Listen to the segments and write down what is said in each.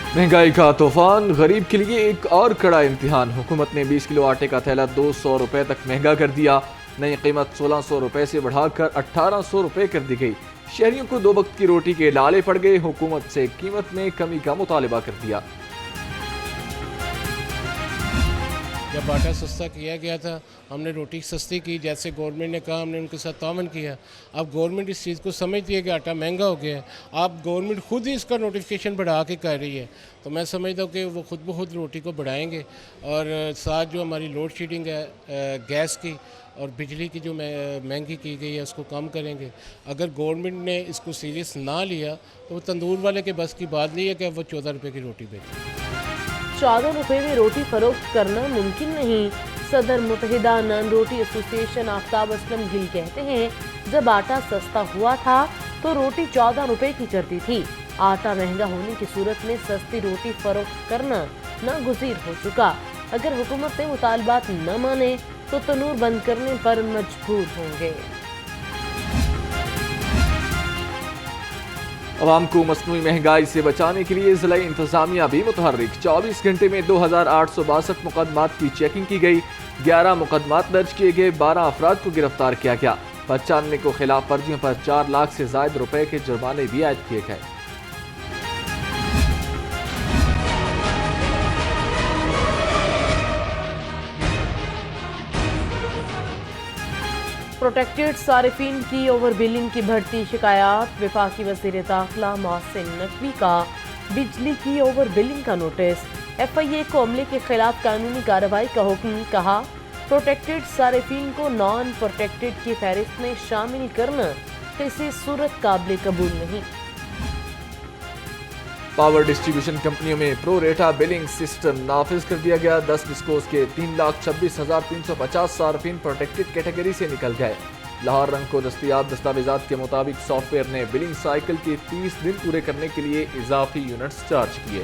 महंगाई का तूफान गरीब के लिए एक और कड़ा इम्तिहान। हुकूमत ने 20 किलो आटे का थैला 200 रुपए तक महंगा कर दिया। नई कीमत 1600 रुपए से बढ़ाकर 1800 रुपए कर दी गई। शहरियों को दो वक्त की रोटी के लाले पड़ गए। हुकूमत से कीमत में कमी का मुतालबा कर दिया। जब आटा सस्ता किया गया था हमने रोटी सस्ती की, जैसे गवर्नमेंट ने कहा हमने उनके साथ तावन किया। अब गवर्नमेंट इस चीज़ को समझती है कि आटा महंगा हो गया है, अब गवर्नमेंट खुद ही इसका नोटिफिकेशन बढ़ा के कर रही है। तो मैं समझता हूँ कि वो खुद ब खुद रोटी को बढ़ाएंगे। और साथ जो हमारी लोड शेडिंग है गैस की और बिजली की जो महंगी की गई है उसको कम करेंगे। अगर गवर्नमेंट ने इसको सीरियस ना लिया तो वो तंदूर वाले के बस की बात नहीं है कि वो 14 रुपये की रोटी बेचें। 14 रुपए में रोटी फरोख्त करना मुमकिन नहीं। सदर मुत्तहिदा नान रोटी एसोसिएशन आफ्ताब असलम गिल कहते हैं, जब आटा सस्ता हुआ था तो रोटी 14 रुपए की चलती थी। आटा महंगा होने की सूरत में सस्ती रोटी फरोख्त करना नागुज़ीर हो चुका। अगर हुकूमत ने मुतालबात न माने तो तनूर बंद करने पर मजबूर होंगे। अवाम को मसनूई महंगाई से बचाने के लिए ज़िला इंतजामिया भी मुतहर्रिक। 24 घंटे में 2862 मुकदमात की चेकिंग की गई। 11 मुकदमात दर्ज किए गए। 12 अफराद को गिरफ्तार किया गया। 95 को खिलाफ वर्जियों पर 4 लाख से ज़ायद रुपए के जुर्माने भी आयद किए गए। प्रोटेक्टेड सारिफीन की ओवर बिलिंग की बढ़ती शिकायत। वफाकी वज़ीर दाखिला मोहसिन नकवी का बिजली की ओवर बिलिंग का नोटिस। FIA को अमले के खिलाफ कानूनी कार्रवाई का हुक्म। कहा, प्रोटेक्टेड सारिफीन को नॉन प्रोटेक्टेड की फहरिस्त में शामिल करना किसी सूरत काबिल कबूल नहीं। पावर डिस्ट्रीब्यूशन कंपनियों में प्रो रेटा बिलिंग सिस्टम नाफिज कर दिया गया। 10 डिस्कोस के 3,26,350 सार्फिन प्रोटेक्टेड कैटेगरी से निकल गए। लाहौर रंग को दस्तयाब दस्तावेजात के मुताबिक सॉफ्टवेयर ने बिलिंग साइकिल के 30 दिन पूरे करने के लिए इजाफी यूनिट्स चार्ज किए।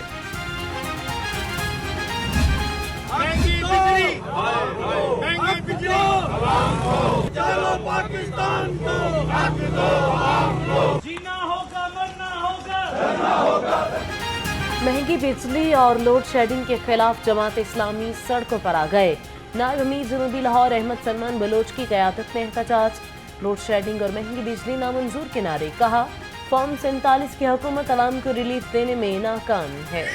महंगी बिजली और लोड शेडिंग के खिलाफ जमात इस्लामी सड़कों पर आ गए। नायब अमीर जनूबी लाहौर अहमद सलमान बलोच की क़यादत में एहतजाज। लोड शेडिंग और महंगी बिजली नामंजूर के नारे। कहा, फॉर्म 47 की हुकूमत अवाम को रिलीफ देने में नाकाम है।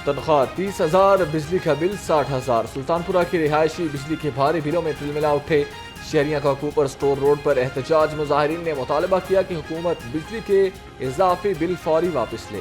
तनख्वाह 30,000, बिजली का बिल 60,000। सुल्तानपुरा के रिहायशी बिजली के भारी बिलों में तिलमिला उठे। शहरिया का कूपर स्टोर रोड पर एहतजाज। मुजाहिरीन ने मुतालबा किया कि हुकूमत बिजली के इजाफी बिल फौरी वापस ले।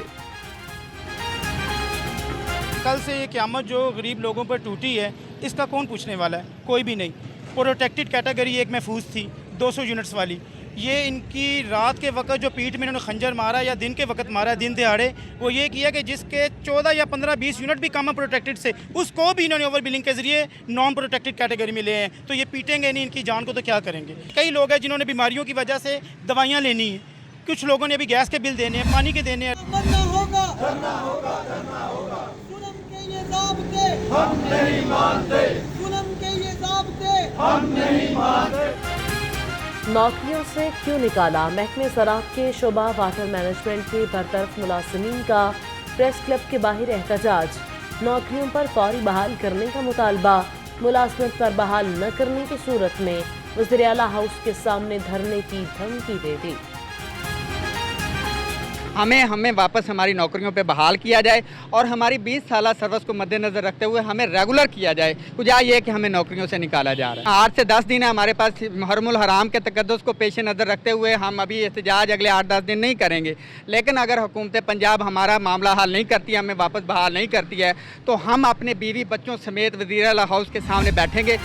कल से ये क़यामत जो गरीब लोगों पर टूटी है इसका कौन पूछने वाला है? कोई भी नहीं। प्रोटेक्टेड कैटेगरी एक महफूज थी 200 यूनिट्स वाली, ये इनकी रात के वक्त जो पीठ में इन्होंने खंजर मारा या दिन के वक्त मारा, दिन दिहाड़े, वो ये किया कि जिसके 14 या 15-20 यूनिट भी कम है प्रोटेक्टेड से, उसको भी इन्होंने ओवर बिलिंग के जरिए नॉन प्रोटेक्टेड कैटेगरी में ले हैं। तो ये पीटेंगे नहीं इनकी जान को तो क्या करेंगे? कई लोग हैं जिन्होंने बीमारियों की वजह से दवाइयाँ लेनी है, कुछ लोगों ने अभी गैस के बिल देने हैं, पानी के देने हैं। नौकरियों से क्यों निकाला? महकमे ज़राअत के शोबा वाटर मैनेजमेंट के बरतरफ मुलाजिमीन का प्रेस क्लब के बाहर एहतजाज। नौकरियों पर फौरी बहाल करने का मुतालबा। मुलाजमत पर बहाल न करने की सूरत में वज़ीर आला हाउस के सामने धरने की धमकी दे दी। हमें वापस हमारी नौकरियों पे बहाल किया जाए और हमारी 20 साल सर्विस को मद्देनज़र रखते हुए हमें रेगुलर किया जाए। कुछ ये कि हमें नौकरियों से निकाला जा रहा है। 8 से 10 दिन है हमारे पास। मुहर्रमुल हराम के तक़द्दुस को पेश नज़र रखते हुए हम अभी एहतजाज अगले 8-10 दिन नहीं करेंगे। लेकिन अगर हुकूमत पंजाब हमारा मामला हल नहीं करती है, हमें वापस बहाल नहीं करती है, तो हम अपने बीवी बच्चों समेत वज़ीर आला हाउस के सामने बैठेंगे।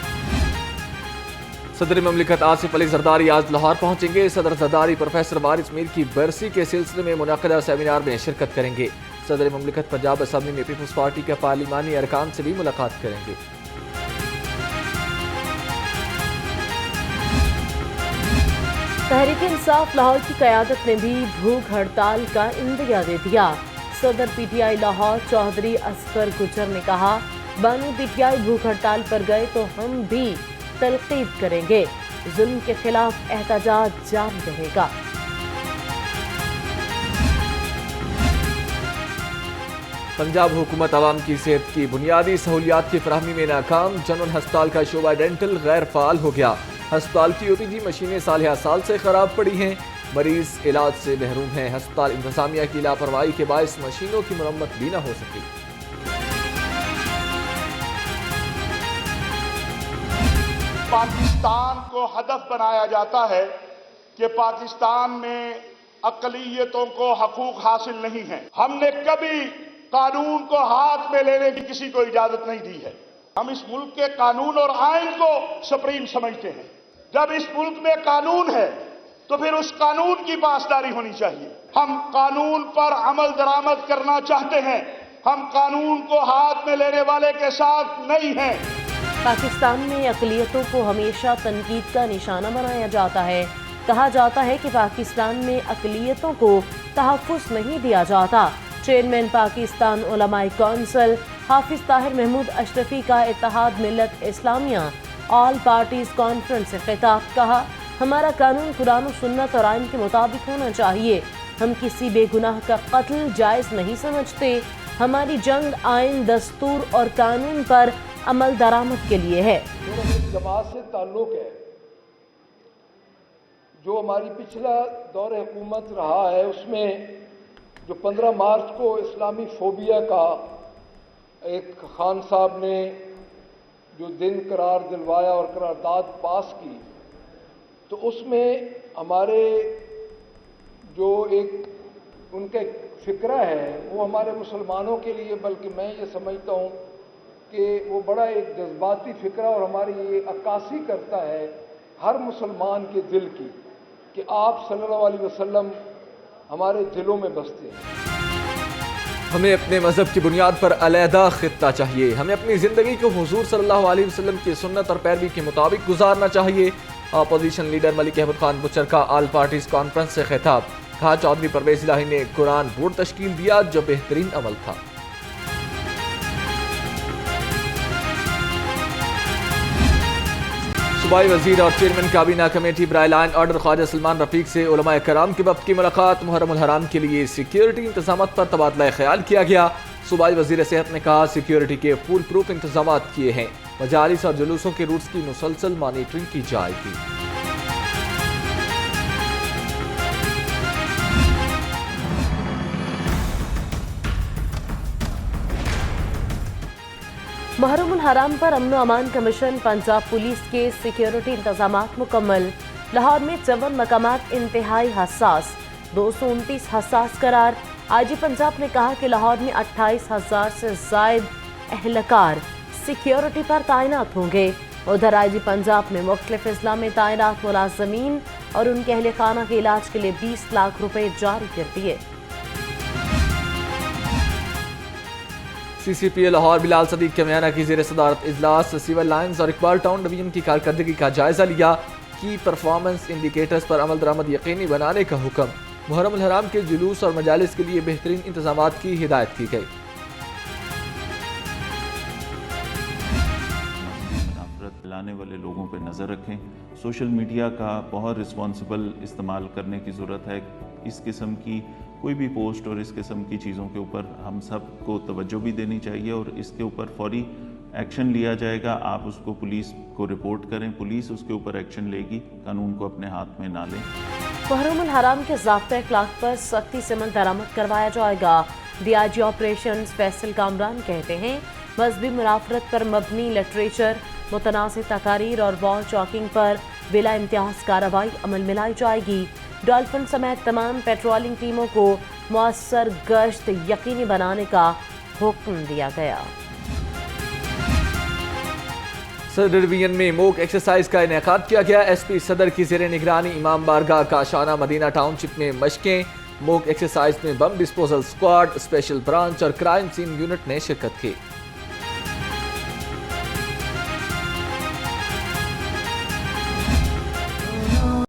सदर ममलिकत आसिफ अली जरदारी आज लाहौर पहुंचेंगे। सदर जरदारी प्रोफेसर वारिस मीर की बरसी के सिलसिले में मुनक़दा सेमिनार में शिरकत करेंगे। सदर ममलिकत पंजाब असम्बली में पीपल्स पार्टी के पार्लिमानी अरकान से भी मुलाकात करेंगे। तहरीक इंसाफ लाहौर की क़यादत ने भी भूख हड़ताल का इंदिया दे दिया। सदर PTI लाहौर चौधरी असगर गुजर ने कहा, बानी PTI भूख हड़ताल पर गए तो हम भी तलकीद करेंगे। ظلم کے خلاف احتجاج جاری رہے گا۔ پنجاب حکومت عوام کی صحت کی بنیادی سہولیات کی فراہمی میں ناکام، جنرل ہسپتال کا شعبہ ڈینٹل غیر فعال ہو گیا، ہسپتال کی OPG مشینیں سالہ سال سے خراب پڑی ہیں، مریض علاج سے محروم ہیں، ہسپتال انتظامیہ کی لاپرواہی کے باعث مشینوں کی مرمت بھی نہ ہو سکی۔ پاکستان کو ہدف بنایا جاتا ہے کہ پاکستان میں اقلیتوں کو حقوق حاصل نہیں ہیں۔ ہم نے کبھی قانون کو ہاتھ میں لینے کی کسی کو اجازت نہیں دی ہے۔ ہم اس ملک کے قانون اور آئین کو سپریم سمجھتے ہیں۔ جب اس ملک میں قانون ہے تو پھر اس قانون کی پاسداری ہونی چاہیے۔ ہم قانون پر عمل درآمد کرنا چاہتے ہیں، ہم قانون کو ہاتھ میں لینے والے کے ساتھ نہیں ہیں۔ پاکستان میں اقلیتوں کو ہمیشہ تنقید کا نشانہ بنایا جاتا ہے۔ کہا جاتا ہے کہ پاکستان میں اقلیتوں کو تحفظ نہیں دیا جاتا۔ چیئرمین پاکستان علماء کونسل حافظ طاہر محمود اشرفی کا اتحاد ملت اسلامیہ آل پارٹیز کانفرنس سے خطاب، کہا ہمارا قانون قرآن و سنت اور آئین کے مطابق ہونا چاہیے، ہم کسی بے گناہ کا قتل جائز نہیں سمجھتے، ہماری جنگ آئین، دستور اور قانون پر عمل درآمد کے لیے ہے۔ جماعت سے تعلق ہے جو ہماری پچھلا دور حکومت رہا ہے، اس میں جو 15 مارچ کو اسلامی فوبیا کا ایک خان صاحب نے جو دن قرار دلوایا اور قرارداد پاس کی، تو اس میں ہمارے جو ایک ان کا فکرہ ہے وہ ہمارے مسلمانوں کے لیے، بلکہ میں یہ سمجھتا ہوں کہ وہ بڑا ایک جذباتی فکرہ اور ہماری یہ عکاسی کرتا ہے ہر مسلمان کے دل کی کہ آپ صلی اللہ علیہ وسلم ہمارے دلوں میں بستے ہیں۔ ہمیں اپنے مذہب کی بنیاد پر علیحدہ خطہ چاہیے، ہمیں اپنی زندگی کو حضور صلی اللہ علیہ وسلم کی سنت اور پیروی کے مطابق گزارنا چاہیے۔ Opposition leader Malik Ahmad Khan Butcher کا آل پارٹیز کانفرنس سے خطاب، کہا چودھری پرویز الہی نے قرآن بورڈ تشکیل دیا جو بہترین عمل تھا۔ صوبائی وزیر اور چیئرمین کابینہ کمیٹی برائے لائن آرڈر خواجہ سلمان رفیق سے علماء کرام کے وفد کی ملاقات، محرم الحرام کے لیے سیکیورٹی انتظامات پر تبادلہ خیال کیا گیا۔ صوبائی وزیر صحت نے کہا سیکیورٹی کے فول پروف انتظامات کیے ہیں، مجالس اور جلوسوں کے روٹس کی مسلسل مانیٹرنگ کی جائے گی۔ محرم الحرام پر امن و امان کمیشن پنجاب پولیس کے سیکیورٹی انتظامات مکمل، لاہور میں 54 مقامات انتہائی حساس، 229 حساس قرار۔ IG پنجاب نے کہا کہ لاہور میں 28,000 سے زائد اہلکار سیکیورٹی پر تعینات ہوں گے۔ ادھر IG پنجاب نے مختلف اضلاع میں تعینات ملازمین اور ان کے اہل خانہ کے علاج کے لیے 20 لاکھ روپے جاری کر دیے۔ CCPA لاہور بلال صدیق کے میانہ کی زیر صدارت اجلاس، سیول لائنز اور اقبال ٹاؤن ڈویژن کی کارکردگی کا جائزہ لیا، کی پرفارمنس انڈیکیٹرز پر عمل درآمد یقینی بنانے کا حکم، محرم الحرام کے جلوس اور مجالس کے لیے بہترین انتظامات کی ہدایت کی گئی۔ نفرت پھیلانے والے لوگوں پہ نظر رکھیں، سوشل میڈیا کا بہت رسپانسبل استعمال کرنے کی ضرورت ہے۔ اس قسم کی کوئی بھی پوسٹ اور اس قسم کی چیزوں کے اوپر ہم سب کو توجہ بھی دینی چاہیے اور اس کے اوپر فوری ایکشن لیا جائے گا۔ آپ اس کو پولیس کو رپورٹ کریں، پولیس اس کے اوپر ایکشن لے گی، قانون کو اپنے ہاتھ میں نہ لیں۔ محرم الحرام کے ضابطۂ اخلاق پر سختی سے عمل درآمد کروایا جائے گا، DIG آپریشنز فیصل کامران کہتے ہیں مذہبی منافرت پر مبنی لٹریچر، متنازع تقاریر اور وال چاکنگ پر بلا امتیاز کارروائی عمل میں لائی جائے گی۔ ڈالفن سمیت تمام پیٹرولنگ ٹیموں کو مؤثر گشت یقینی بنانے کا حکم دیا گیا۔ صدر ڈویژن میں موک ایکسرسائز کا انعقاد کیا گیا، SP صدر کی زیر نگرانی امام بارگاہ کاشانہ مدینہ ٹاؤن شپ میں مشقیں، موک ایکسرسائز میں bomb disposal squad, special branch اور کرائم سین یونٹ نے شرکت کی۔